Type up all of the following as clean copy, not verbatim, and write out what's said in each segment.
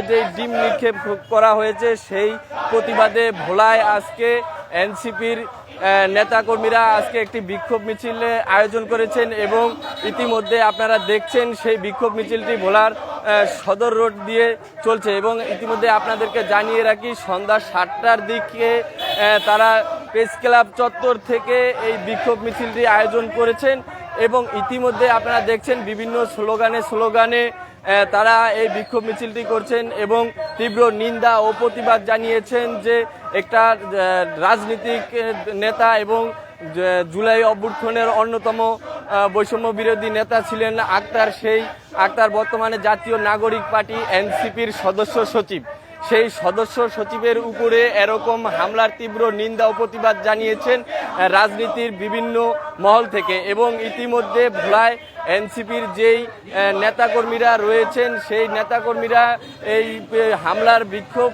যে ডিম নিক্ষেপ করা হয়েছে সেই প্রতিবাদে ভোলায় আজকে এনসিপির নেতাকর্মীরা আজকে একটি বিক্ষোভ মিছিলের আয়োজন করেছেন এবং ইতিমধ্যে আপনারা দেখছেন সেই বিক্ষোভ মিছিলটি ভোলার সদর রোড দিয়ে চলছে এবং ইতিমধ্যে আপনাদেরকে জানিয়ে রাখি সন্ধ্যা 7টার দিকে তারা প্রেস ক্লাব চত্বর থেকে এই বিক্ষোভ মিছিলটি আয়োজন করেছেন এবং ইতিমধ্যে আপনারা দেখছেন বিভিন্ন স্লোগানে তারা এই বিক্ষোভ মিছিলটি করছেন এবং তীব্র নিন্দা ও প্রতিবাদ জানিয়েছেন যে একটা রাজনীতিক নেতা এবং জুলাই অভ্যুত্থানের অন্যতম বৈষম্য বিরোধী নেতা ছিলেন আক্তার। সেই আক্তার বর্তমানে জাতীয় নাগরিক পার্টি এনসিপির সদস্য সচিব। সেই সদস্য সচিবের উপরে এরকম হামলার তীব্র নিন্দা ও প্রতিবাদ জানিয়েছেন রাজনীতির বিভিন্ন মহল থেকে এবং ইতিমধ্যে ভোলায় এনসিপির যেই নেতাকর্মীরা রয়েছেন সেই নেতাকর্মীরা এই হামলার বিক্ষোভ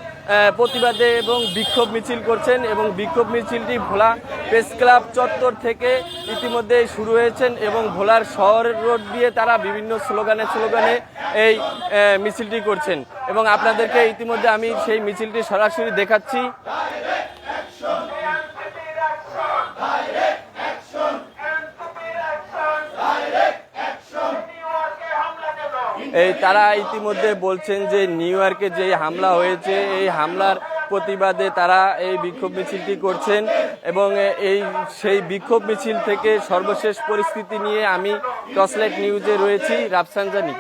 প্রতিবাদে এবং বিক্ষোভ মিছিল করছেন এবং বিক্ষোভ মিছিলটি ভোলা প্রেস ক্লাব চত্বর থেকে ইতিমধ্যে শুরু হয়েছেন এবং ভোলার শহর রোড দিয়ে তারা বিভিন্ন স্লোগানে এই মিছিলটি করছেন এবং আপনাদেরকে ইতিমধ্যে আমি সেই মিছিলটি সরাসরি দেখাচ্ছি। তারা ইতিমধ্যে বলছেন যে নিউ ইয়র্কে যে হামলা হয়েছে এই হামলার প্রতিবাদে তারা এই বিক্ষোভ মিছিলটি করছেন এবং সেই বিক্ষোভ মিছিল থেকে সর্বশেষ পরিস্থিতি নিয়ে আমি টর্চলাইট নিউজে রয়েছি রাফসানজানি।